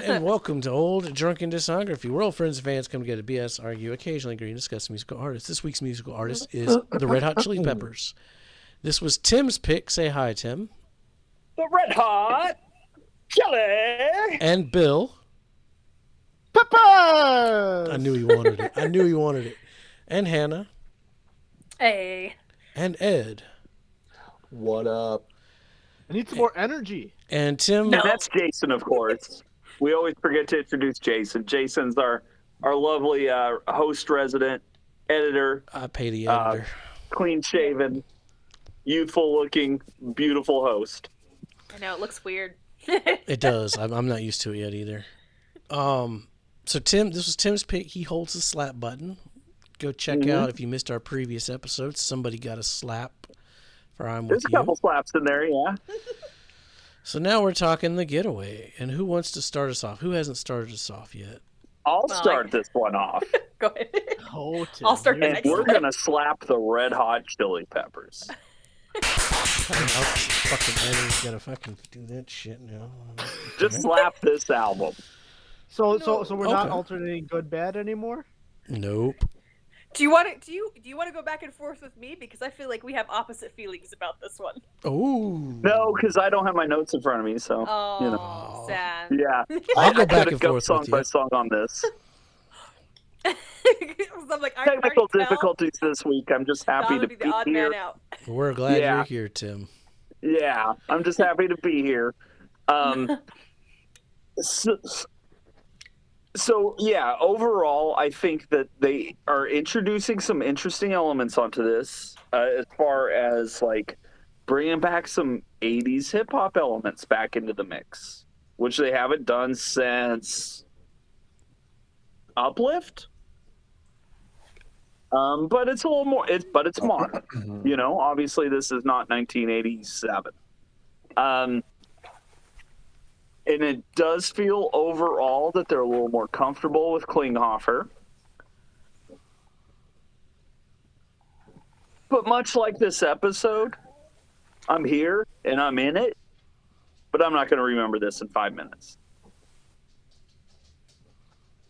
And welcome to Old Drunken Discography. We're all friends and fans come together to BS, argue, occasionally agree, and discuss musical artists. This week's musical artist is the Red Hot Chili Peppers. This was Tim's pick. Say hi, Tim. The Red Hot Chili And Bill. Peppers! I knew he wanted it. And Hannah. Hey. And Ed. What up? I need some more energy. And Tim. And that's Jason, of course. We always forget to introduce Jason. Jason's our lovely host resident, editor. I pay the editor. Clean-shaven, youthful-looking, beautiful host. I know, it looks weird. It does. I'm not used to it yet either. So Tim, this was Tim's pick. He holds the slap button. Go check out if you missed our previous episodes. Somebody got a slap for I'm There's With a couple slaps in there, yeah. So now we're talking the Getaway. And who wants to start us off? Who hasn't started us off yet? I'll start this one off. Go ahead. Oh, I'll start the And next we're one. going to slap the Red Hot Chili Peppers. Fucking Eddie's gotta fucking do that shit now. Just slap this album. So we're not Okay. alternating good bad anymore? Nope. Do you want to go back and forth with me, because I feel like we have opposite feelings about this one? Oh. No, because I don't have my notes in front of me, so, Oh, you know. sad. Yeah. I'll go I back could've and go forth song with by you. song on this. I'm like, I can Technical already tell difficulties this week. I'm just happy Don to would be be the odd here. man out. We're glad Yeah. you're here, Tim. Yeah, I'm just happy to be here. So yeah, overall, I think that they are introducing some interesting elements onto this, as far as like bringing back some '80s hip hop elements back into the mix, which they haven't done since Uplift. But it's a little more. It's modern. You know, obviously this is not 1987. And it does feel overall that they're a little more comfortable with Klinghoffer. But much like this episode, I'm here and I'm in it, but I'm not going to remember this in 5 minutes.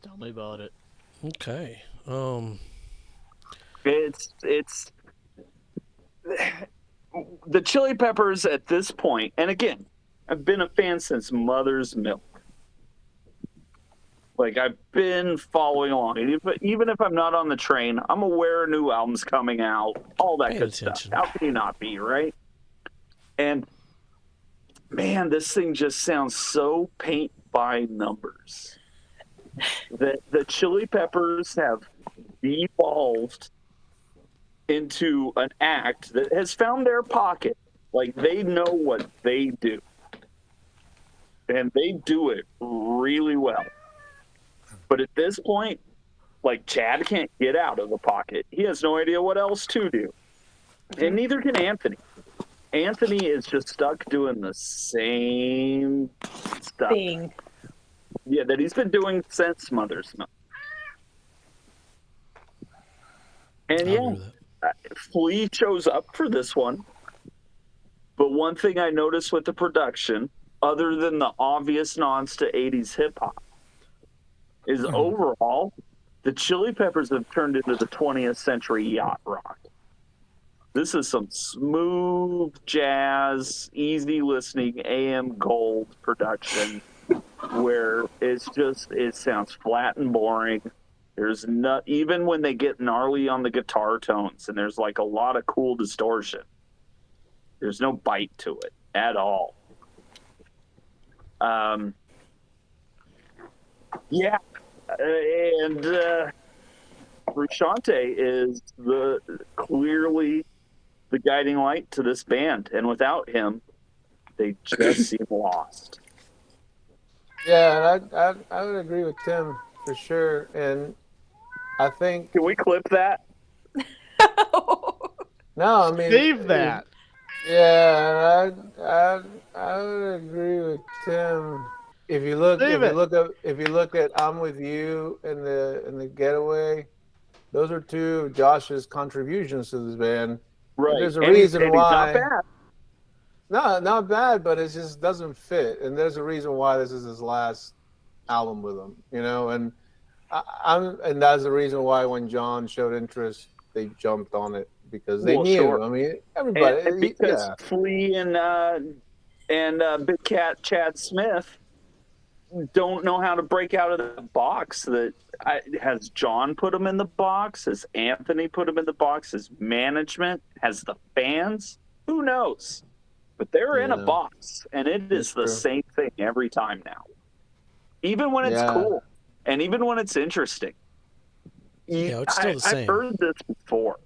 Tell me about it. Okay. It's the Chili Peppers at this point, and again, I've been a fan since Mother's Milk. Like, I've been following along. Even if I'm not on the train, I'm aware new albums coming out, all that Pay good attention. stuff. How can you not be, right? And, man, this thing just sounds so paint by numbers. The Chili Peppers have evolved into an act that has found their pocket. Like, they know what they do. And they do it really well. But at this point, like, Chad can't get out of the pocket. He has no idea what else to do. And neither can Anthony. Anthony is just stuck doing the same stuff. Thing. Yeah, that he's been doing since Mother's Milk. And I'll yeah, agree with that. Flea shows up for this one. But one thing I noticed with the production, other than the obvious nods to 80s hip hop, is overall, the Chili Peppers have turned into the 20th century yacht rock. This is some smooth jazz, easy listening AM gold production where it sounds flat and boring. There's not, even when they get gnarly on the guitar tones, and there's like a lot of cool distortion. There's no bite to it at all. Yeah, and Frusciante is clearly the guiding light to this band, and without him, they just seem lost. Yeah, and I would agree with Tim for sure, and I think Can we clip that? no, I mean Save that. Yeah, and I would agree with Tim. If you look at I'm With You and the Getaway, those are two of Josh's contributions to this band. Right. And there's a And reason he's why. not bad. No, not bad, but it just doesn't fit. And there's a reason why this is his last album with them, you know, and and that's the reason why when John showed interest, they jumped on it because they Well, knew. sure. I mean, And everybody, because yeah, Flea and Big Cat Chad Smith don't know how to break out of the box. Has John put them in the box? Has Anthony put them in the box? Has management? Has the fans? Who knows? But they're in a yeah, box, and it that's is the true. same thing every time now. Even when it's Yeah, cool, and even when it's interesting. Yeah, it's still the I've same. heard this before.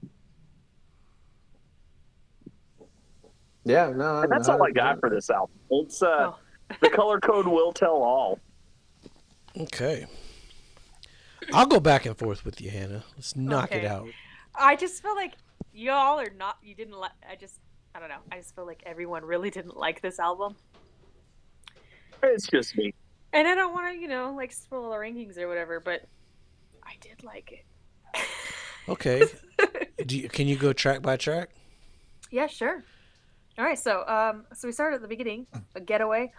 yeah, no, And that's all I got for this album. It's Oh. the color code will tell all. Okay. I'll go back and forth with you, Hannah. Let's knock it Okay. out. I just feel like y'all are not. You didn't like. I don't know. I just feel like everyone really didn't like this album, It's just me. and I don't want to, like spoil the rankings or whatever. But I did like it. Okay. Can you go track by track? Yeah, sure. All right, so we started at the beginning, a Getaway.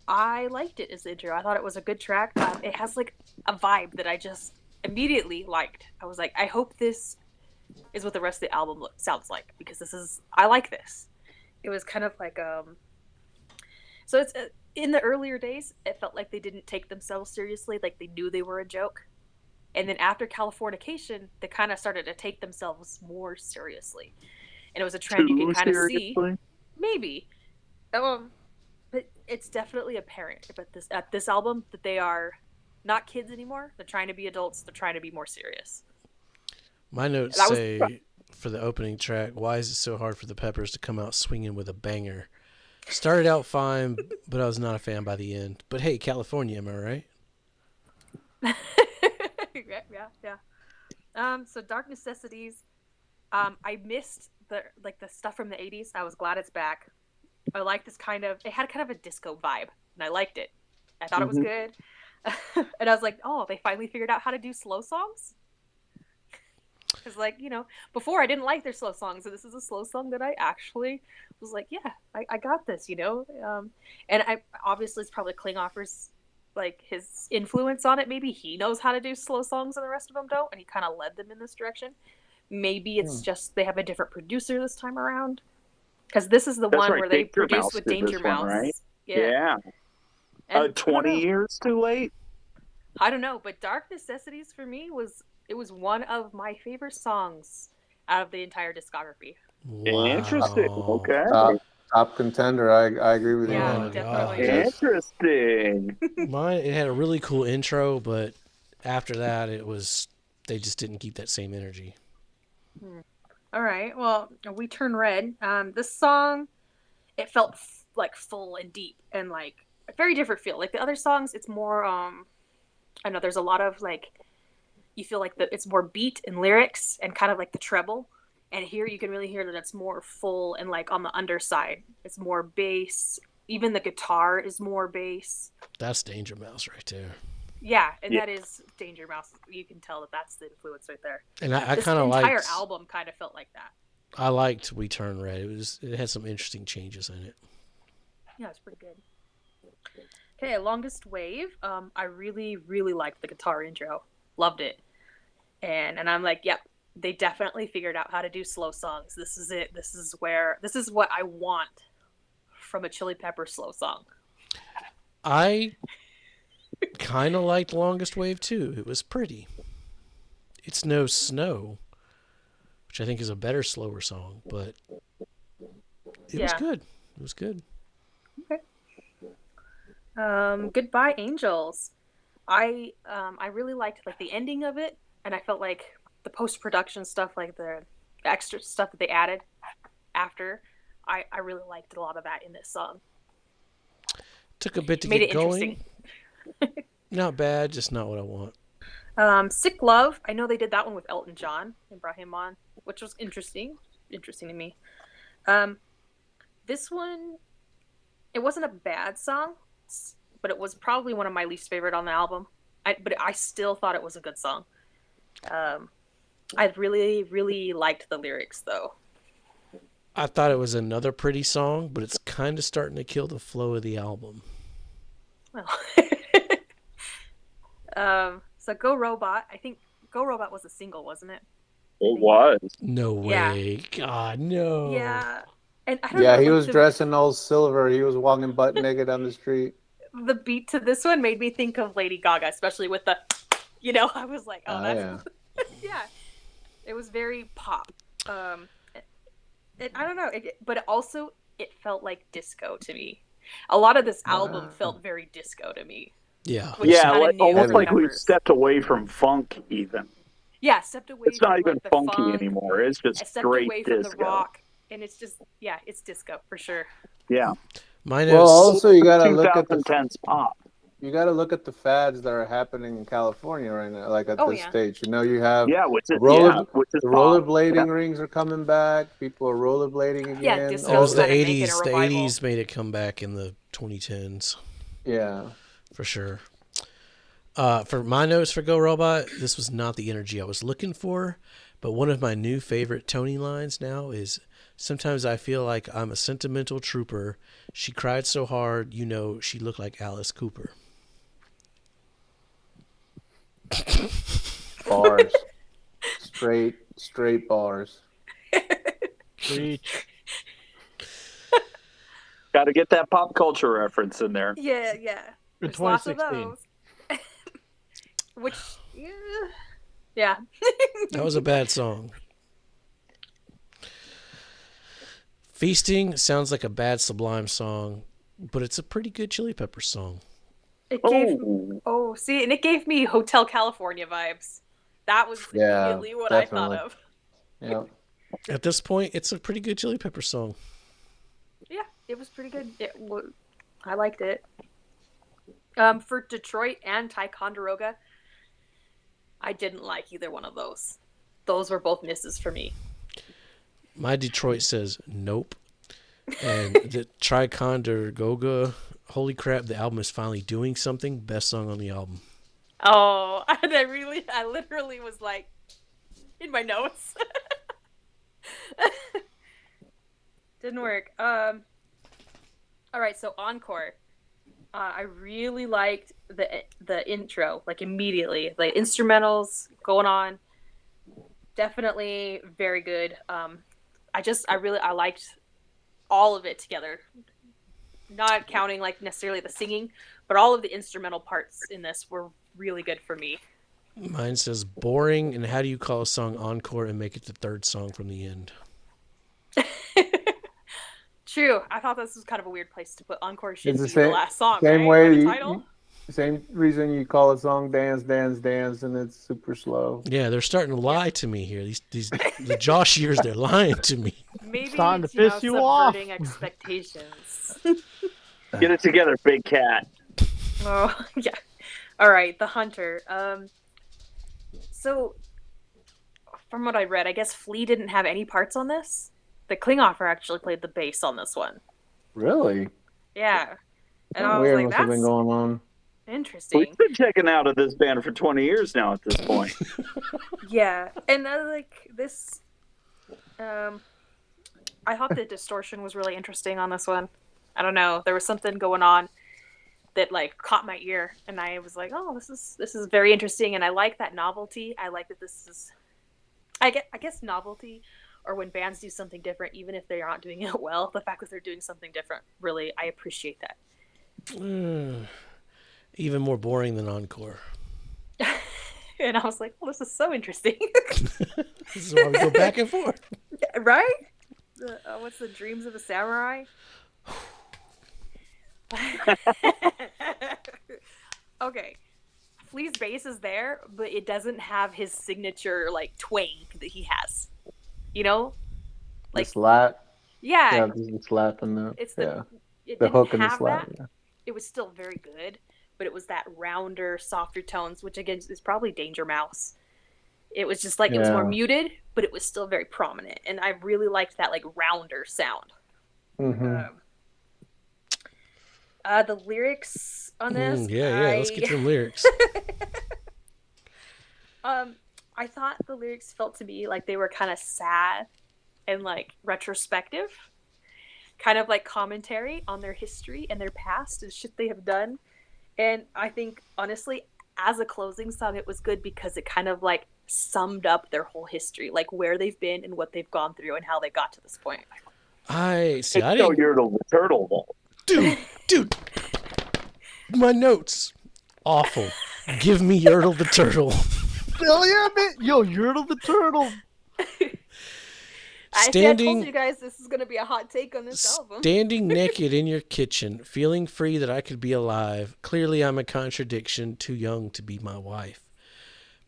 I liked it as the intro. I thought it was a good track. It has like a vibe that I just immediately liked. I was like, I hope this is what the rest of the album sounds like, because I like this. It was kind of like so it's in the earlier days, it felt like they didn't take themselves seriously, like they knew they were a joke. And then after Californication, they kind of started to take themselves more seriously. And it was a trend you can kind of see. Maybe. But it's definitely apparent at this album that they are not kids anymore. They're trying to be adults. They're trying to be more serious. My notes say for the opening track, why is it so hard for the Peppers to come out swinging with a banger? Started out fine, but I was not a fan by the end. But hey, California, am I right? Yeah. So Dark Necessities. I missed the stuff from the 80s. I was glad it's back. I like this it had kind of a disco vibe, and I liked it. I thought it was good. And I was like, oh, they finally figured out how to do slow songs? Because, before I didn't like their slow songs, so this is a slow song that I actually was like, yeah, I got this, And I obviously it's probably Klinghoffer's, his influence on it. Maybe he knows how to do slow songs and the rest of them don't, and he kind of led them in this direction. Maybe it's just they have a different producer this time around. Because this is the one where they produced with Danger Mouse. Right? Yeah. 20 years too late? I don't know, but Dark Necessities for me was one of my favorite songs out of the entire discography. Wow. Interesting. Okay. Top contender. I agree with you. Yeah, definitely. Interesting. Mine, it had a really cool intro, but after that, they just didn't keep that same energy. All right. Well, We Turn Red. This song, it felt full and deep and a very different feel. Like the other songs, it's more. I know there's a lot of you feel like it's more beat and lyrics and kind of like the treble. And here you can really hear that it's more full and on the underside. It's more bass. Even the guitar is more bass. That's Danger Mouse right there. Yeah, and that is Danger Mouse. You can tell that that's the influence right there. And I kind of liked... The entire album kind of felt like that. I liked We Turn Red. It had some interesting changes in it. Yeah, it's pretty good. Okay, Longest Wave. I really, really liked the guitar intro. Loved it. And I'm like, yep, they definitely figured out how to do slow songs. This is it. This is what I want from a Chili Pepper slow song. I kind of liked Longest Wave too. It was pretty. It's No Snow, which I think is a better, slower song, but it was good. It was good. Okay. Goodbye Angels. I really liked the ending of it, and I felt like the post-production stuff, the extra stuff that they added after, I really liked a lot of that in this song. Took a bit to get going. Not bad, just not what I want. Sick Love. I know they did that one with Elton John and brought him on, which was interesting to me. This one, it wasn't a bad song, but it was probably one of my least favorite on the album. But I still thought it was a good song. I really, really liked the lyrics, though. I thought it was another pretty song, but it's kind of starting to kill the flow of the album. Well, So Go Robot. I think Go Robot was a single, wasn't it? It was. No Yeah. way. God, no. Yeah. And I don't Yeah, know. he Like was dressed in all silver. He was walking butt naked down the street. the beat to this one made me think of Lady Gaga, especially with the, I was like, oh, that's yeah. yeah. It was very pop. I don't know, but it felt like disco to me. A lot of this album felt very disco to me. Yeah. Which is Yeah, kinda like, new almost for like we Peppers. stepped away from funk even. Yeah, stepped away It's not from even like the funky funk. anymore. It's just I stepped straight away from disco. the rock, and it's just it's disco for sure. Yeah. My Well, notes. also you gotta look at the 2010s pop. fads that are happening in California right now, like at Oh, this yeah. stage. You have Yeah, which is the roller which is the pop. rollerblading rings are coming back. People are rollerblading again. Yeah, It disco's was the kinda making a 80s. The revival. 80s made it come back in the 2010s. Yeah. For sure. For my notes for Go Robot, this was not the energy I was looking for, but one of my new favorite Tony lines now is, "Sometimes I feel like I'm a sentimental trooper. She cried so hard, she looked like Alice Cooper." Bars. straight bars. Preach. Got to get that pop culture reference in there. Yeah. In There's lots of 2016. those. Which, yeah. That was a bad song. Feasting sounds like a bad Sublime song, but it's a pretty good Chili Peppers song. It gave and it gave me Hotel California vibes. That was immediately what definitely. I thought of. Yeah. At this point, it's a pretty good Chili Peppers song. Yeah, it was pretty good. I liked it. For Detroit and Ticonderoga, I didn't like either one of those. Those were both misses for me. My Detroit says nope. And the Ticonderoga, holy crap, the album is finally doing something. Best song on the album. Oh, I literally was like, in my notes. Didn't work. All right, so Encore. I really liked the intro, like immediately. The instrumentals going on. Definitely very good. I liked all of it together. Not counting like necessarily the singing, but all of the instrumental parts in this were really good for me. Mine says boring, and how do you call a song encore and make it the third song from the end? True. I thought this was kind of a weird place to put Encore. Should It's be the same, the last song, same right? way Or the you- title. Same reason you call a song "Dance, Dance, Dance" and it's super slow. Yeah, they're starting to lie to me here. These the Josh years, they're lying to me. Maybe Starting to piss you off. subverting expectations. Get it together, big cat. Oh yeah. All right, The Hunter. So from what I read, I guess Flea didn't have any parts on this. The Klinghoffer actually played the bass on this one. Really? Yeah. And I was Weird like, must have been that's going on. interesting. We've been checking out of this band for 20 years now at this point. Yeah, and this, I thought the distortion was really interesting on this one. I don't know, there was something going on that like caught my ear, and I was like, oh, this is very interesting, and I like that novelty. I like that this is, I guess novelty, or when bands do something different, even if they aren't doing it well, the fact that they're doing something different, really, I appreciate that. Even more boring than encore. And I was like, well, this is so interesting. This is why we go back and forth. Right? What's the Dreams of a Samurai? Okay. Flea's bass is there, but it doesn't have his signature like twang that he has. You know? The Like slap. yeah, Yeah, there's the slap in the it's yeah. it The didn't hook and the have slap. that. Yeah. It was still very good, but it was that rounder, softer tones, which again is probably Danger Mouse. It was just like it was more Yeah. muted, but it was still very prominent, and I really liked that like rounder sound. Mm-hmm. The lyrics on this, Yeah. Let's get to the lyrics. I thought the lyrics felt to me like they were kind of sad and like retrospective, kind of like commentary on their history and their past and shit they have done. And I think honestly, as a closing song, it was good because it kind of like summed up their whole history, like where they've been and what they've gone through and how they got to this point. I see. I It's no didn't. Yertle the Turtle, though. Dude, my notes. Awful. Give me Yertle the Turtle. Hell yeah, man! Yo, Yertle the Turtle. I told you guys this is going to be a hot take on this album. Standing naked in your kitchen, feeling free that I could be alive. Clearly I'm a contradiction, too young to be my wife.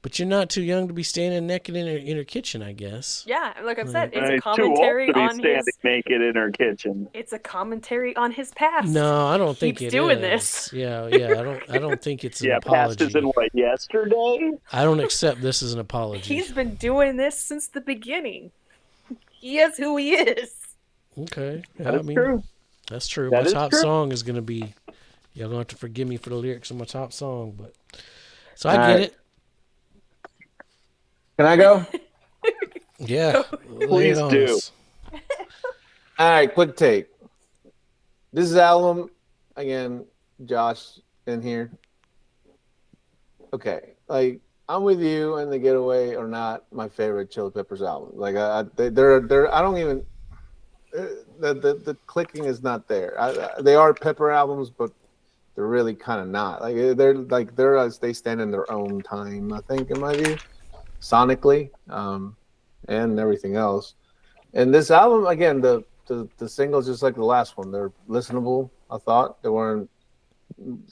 But you're not too young to be standing naked in her kitchen, I guess. Yeah, like I said, it's He's a commentary too old to be on standing his... naked in her kitchen. It's a commentary on his past. No, I don't think Keeps it doing is. this. Yeah, I don't think it's an past apology. as in what, yesterday? I don't accept this as an apology. He's been doing this since the beginning. He is who he is. Okay. Yeah, That is true. That's true. That My is top true. song is going to be... Y'all going to have to forgive me for the lyrics of my top song, but... So I get it. Can I go? Yeah. Please do. All right, quick take. This is album, again, Josh in here. Okay, like, I'm with you, and The Getaway are not my favorite Chili Peppers album. Like, they're I don't even, the clicking is not there. They are Pepper albums, but they're really kind of not. They stand in their own time, I think, in my view, sonically, and everything else. And this album, again, the singles, just like the last one, they're listenable. I thought they weren't.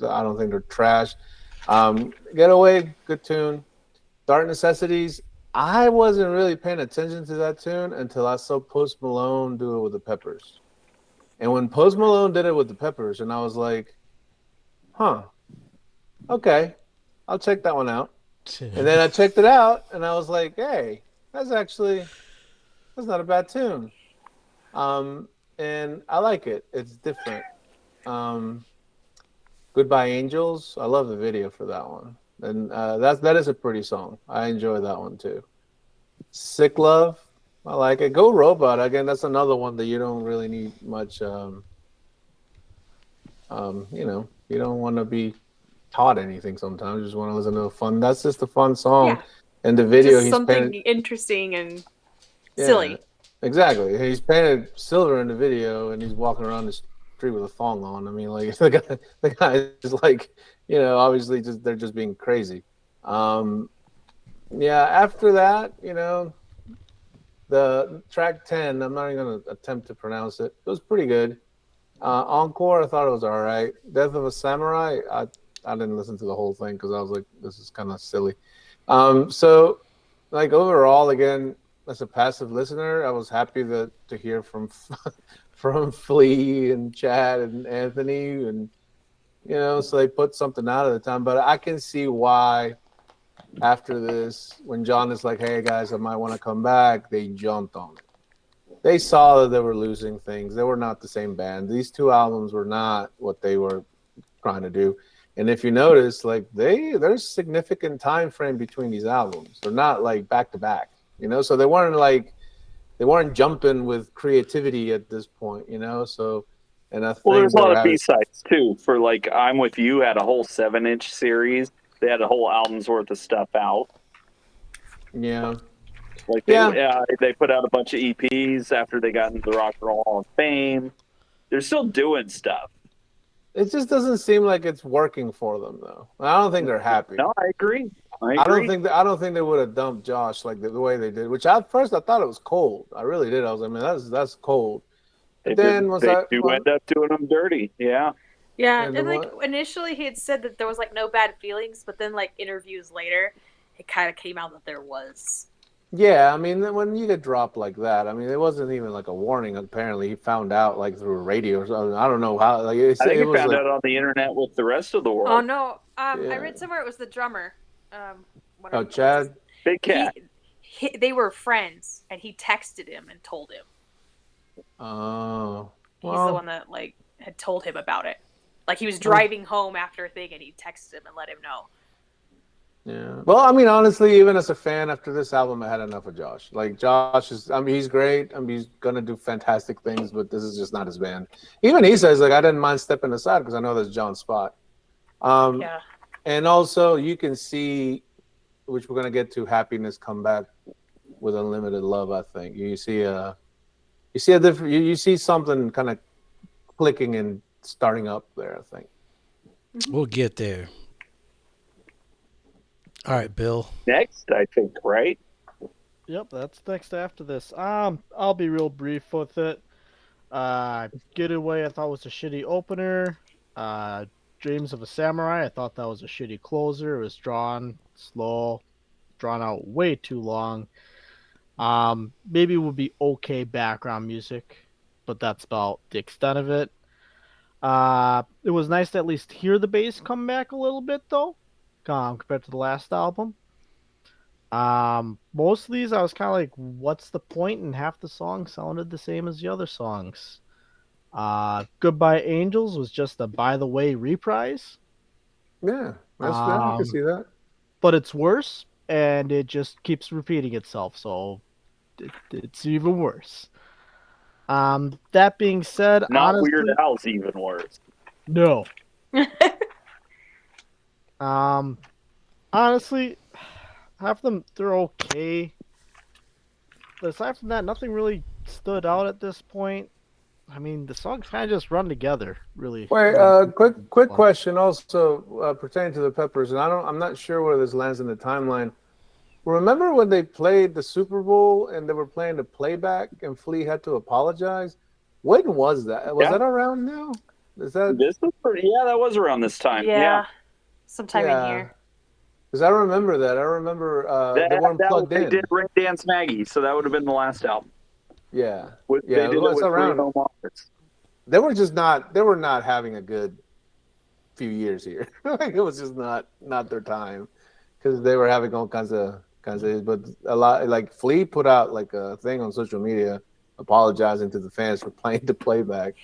I don't think they're trash. Getaway, good tune. Dark Necessities. I wasn't really paying attention to that tune until I saw Post Malone do it with the Peppers. And when Post Malone did it with the Peppers, and I was like, huh, okay, I'll check that one out. And then I checked it out, and I was like, hey, that's not a bad tune. And I like it. It's different. Goodbye Angels. I love the video for that one. And that is a pretty song. I enjoy that one too. Sick Love. I like it. Go Robot. Again, that's another one that you don't really need much. You don't want to be taught anything sometimes. You just want to listen to a fun. That's just a fun song. Yeah. And the video, just he's something painted, interesting and silly. Exactly. He's painted silver in the video, and he's walking around the street with a thong on. I mean, like the guy is like, obviously they're just being crazy. After that, the track 10, I'm not even going to attempt to pronounce it. It was pretty good. Encore, I thought it was all right. Death of a Samurai, I didn't listen to the whole thing because I was like, this is kind of silly. So, like, overall, again, as a passive listener, I was happy to hear from Flea and Chad and Anthony, and so they put something out at the time. But I can see why after this, when John is like, hey guys, I might want to come back, they jumped on it. They saw that they were losing things. They were not the same band. These two albums were not what they were trying to do. And if you notice, like, there's significant time frame between these albums. They're not like back to back, so they weren't jumping with creativity at this point, So, and I think there's a lot of B-sides too. For like, I'm With You had a whole 7-inch series. They had a whole album's worth of stuff out. Yeah. Like they put out a bunch of EPs after they got into the Rock and Roll Hall of Fame. They're still doing stuff. It just doesn't seem like it's working for them, though. I don't think they're happy. No, I agree. I don't think they would have dumped Josh like the way they did. Which at first I thought it was cold. I really did. I was like, man, that's cold. They end up doing them dirty. Yeah. Yeah, and like initially he had said that there was like no bad feelings, but then like interviews later, it kind of came out that there was. Yeah, I mean, when you get dropped like that, I mean, it wasn't even like a warning. Apparently, he found out like through radio or something. I don't know how. Like, I think he found out on the internet with the rest of the world. Oh no! I read somewhere it was the drummer. Chad. Big Cat. They were friends, and he texted him and told him. Oh. He's the one that like had told him about it. Like he was driving home after a thing, and he texted him and let him know. Yeah. Well, I mean, honestly, even as a fan, after this album, I had enough of Josh. Like, Josh is, I mean, he's great. I mean, he's going to do fantastic things, but this is just not his band. Even he says, like, I didn't mind stepping aside because I know that's John's spot. Yeah. And also, you can see, which we're gonna get to, happiness come back with unlimited love. I think you see a different. You see something kind of clicking and starting up there. I think. We'll get there. All right, Bill. Next, I think, right? Yep, that's next after this. I'll be real brief with it. Getaway, I thought was a shitty opener. Dreams of a Samurai, I thought that was a shitty closer. It was drawn slow, drawn out way too long. Maybe it would be okay background music, but that's about the extent of it. It was nice to at least hear the bass come back a little bit though, compared to the last album. Most of these I was kind of like, what's the point? And half the songs sounded the same as the other songs. Goodbye Angels was just a by the way reprise. Yeah, I can see that. But it's worse, and it just keeps repeating itself, so it's even worse. That being said, Not honestly, Weird Al's even worse. no. Honestly, half of them they're okay. But aside from that, nothing really stood out at this point. I mean, the songs kind of just run together, really. Wait, quick question also pertaining to the Peppers, and I'm not sure where this lands in the timeline. Remember when they played the Super Bowl and they were playing the playback and Flea had to apologize? When was that? Was that around now? Is that This was pretty? Yeah, that was around this time. Yeah, sometime in here. Because I remember that. I remember they weren't plugged in. They did Ring Dance Maggie, so that would have been the last album. Yeah, They did it with around. Bruno Mars. They were not having a good few years here. Like it was just not their time because they were having all kinds of. But a lot like Flea put out like a thing on social media apologizing to the fans for playing the playback,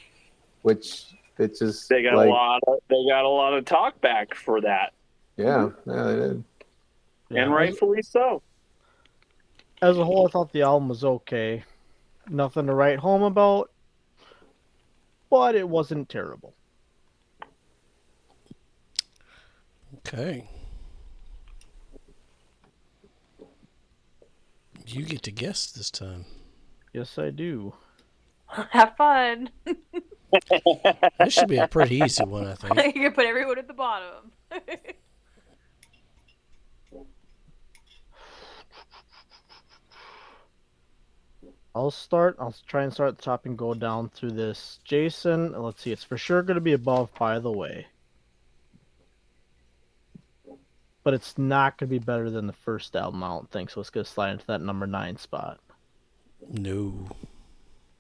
which it just they got a lot of talk back for that. Yeah, they did, and rightfully so. As a whole, I thought the album was okay. Nothing to write home about, but it wasn't terrible. Okay. You get to guess this time. Yes, I do. Have fun. This should be a pretty easy one, I think. You can put everyone at the bottom. I'll try and start at the top and go down through this. Jason, let's see. It's for sure going to be above By the Way. But it's not going to be better than the first album, I don't think. So it's going to slide into that number 9 spot. No.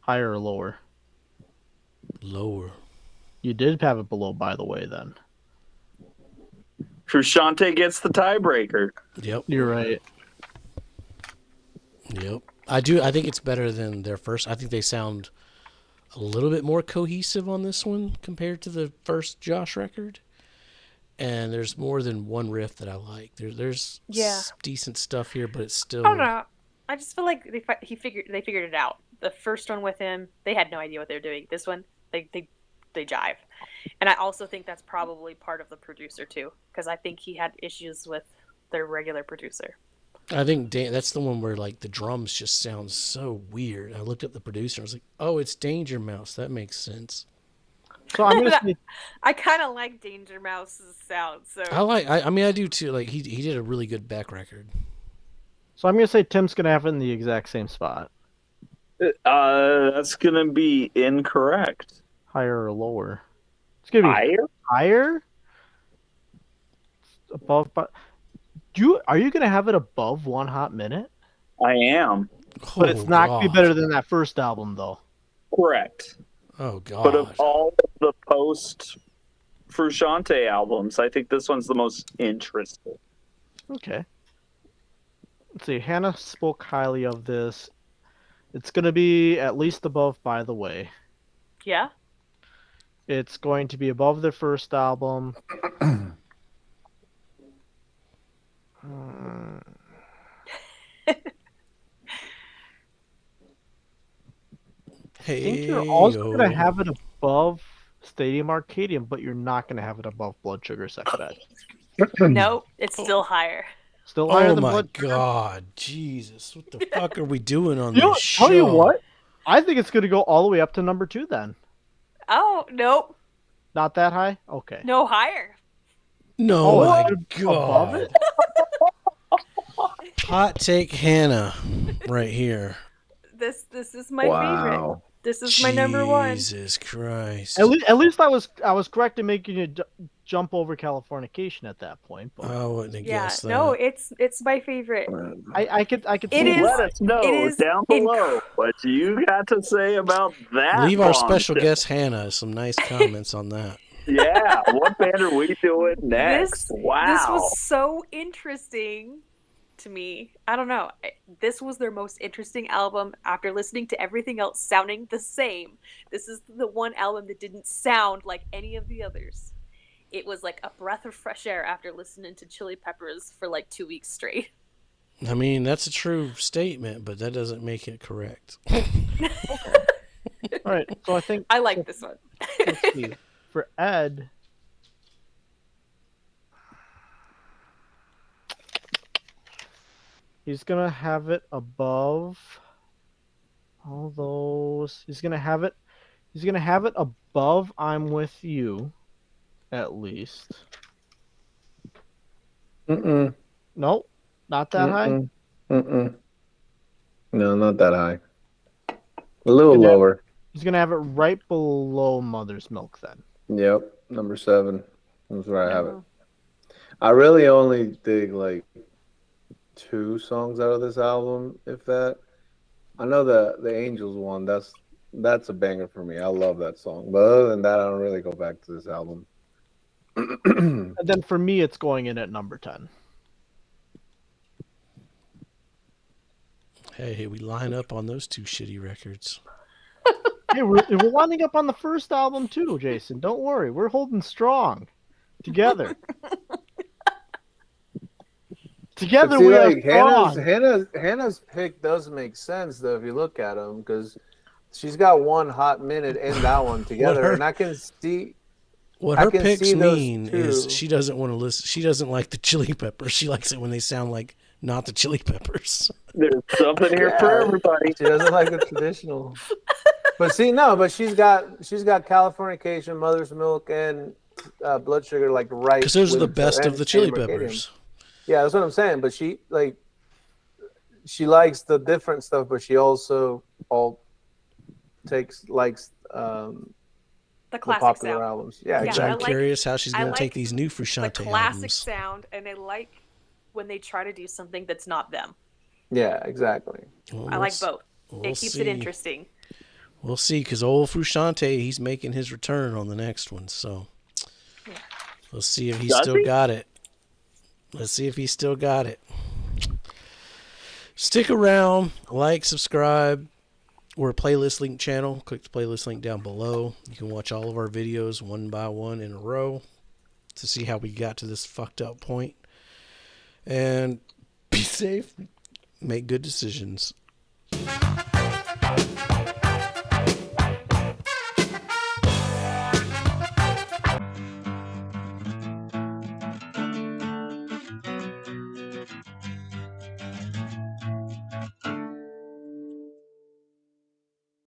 Higher or lower? Lower. You did have it below By the Way then. Frusciante gets the tiebreaker. Yep. You're right. Yep. I think it's better than their first. I think they sound a little bit more cohesive on this one compared to the first Josh record. And there's more than one riff that I like. There's decent stuff here, but it's still. I don't know. I just feel like they figured it out. The first one with him, they had no idea what they were doing. This one, they jive, and I also think that's probably part of the producer too, because I think he had issues with their regular producer. I think that's the one where like the drums just sound so weird. I looked up the producer. I was like, oh, it's Danger Mouse. That makes sense. So I'm gonna say, I kind of like Danger Mouse's sound. So I mean, I do too. Like he did a really good back record. So I'm gonna say Tim's gonna have it in the exact same spot. That's gonna be incorrect. Higher or lower? It's gonna be higher. Above, but are you gonna have it above One Hot Minute? I am, but it's not gonna be better than that first album, though. Correct. Oh god! But of all of the post Frusciante albums, I think this one's the most interesting. Okay. Let's see. Hannah spoke highly of this. It's gonna be at least above By the Way. Yeah. It's going to be above their first album. I think you're also going to have it above Stadium Arcadium, but you're not going to have it above Blood Sugar Sex Bed. No, it's still higher. Still higher Oh than my Blood Sugar? God, Jesus! What the fuck are we doing on You know, this show? tell you what, I think it's going to go all the way up to number 2 then. Oh, nope. Not that high? Okay. No higher. No, my above God. it? Hot take Hannah right here. This is my favorite. This is my number 1. Jesus Christ. At least I was correct in making you jump over Californication at that point. But I wouldn't have Yeah, guessed that. no, it's my favorite. I could It see is- Let us know it is down below what you got to say about that. Leave our special bombshell. guest Hannah some nice comments on that. Yeah, what band are we doing next? This Wow. was so interesting to me. I don't know. This was their most interesting album after listening to everything else sounding the same. This is the one album that didn't sound like any of the others. It was like a breath of fresh air after listening to Chili Peppers for like 2 weeks straight. I mean, that's a true statement, but that doesn't make it correct. All right, so I think I like this one. let's see. For Ed, he's gonna have it above all those. He's gonna have it above I'm With You, at least. Mm-mm. Nope, not that high. Mm-mm. Mm-mm. No, not that high. A little Gonna have- lower. He's gonna have it right below Mother's Milk then. Yep, number 7. That's where I have it. I really only dig like 2 songs out of this album, if that. I know the Angels one. That's a banger for me. I love that song. But other than that, I don't really go back to this album. And then for me, it's going in at number 10. Hey, we line up on those 2 shitty records. Hey, we're lining up on the first album too, Jason. Don't worry, we're holding strong together. Together See, we are like strong. Hannah's pick does make sense though if you look at them, because she's got one hot minute and that one together, and I can see. What I her can picks see those mean two. is she doesn't want to listen. She doesn't like the Chili Peppers. She likes it when they sound like not the Chili Peppers. There's something here for Yeah. everybody. She doesn't like the traditional. But see, no, but she's got Californication, Mother's Milk, and Blood Sugar like right. Because those are the with- best and- of the Chili and Mercadian. Peppers. Yeah, that's what I'm saying. But she likes the different stuff, but she also likes The the classic popular sound. albums. Yeah, Yeah, Which I I'm exactly. like- curious how she's I going to like take these new The Frusciante classic albums. sound, and I like when they try to do something that's not them. Yeah, exactly. Well, I like let's- both. we'll It keeps see. it interesting. We'll see, because old Frusciante, he's making his return on the next one. So Yeah. we'll see if he Does still he? got it. Let's see if he still got it. Stick around, like, subscribe. We're a playlist link channel. Click the playlist link down below. You can watch all of our videos one by one in a row to see how we got to this fucked up point. And be safe. Make good decisions.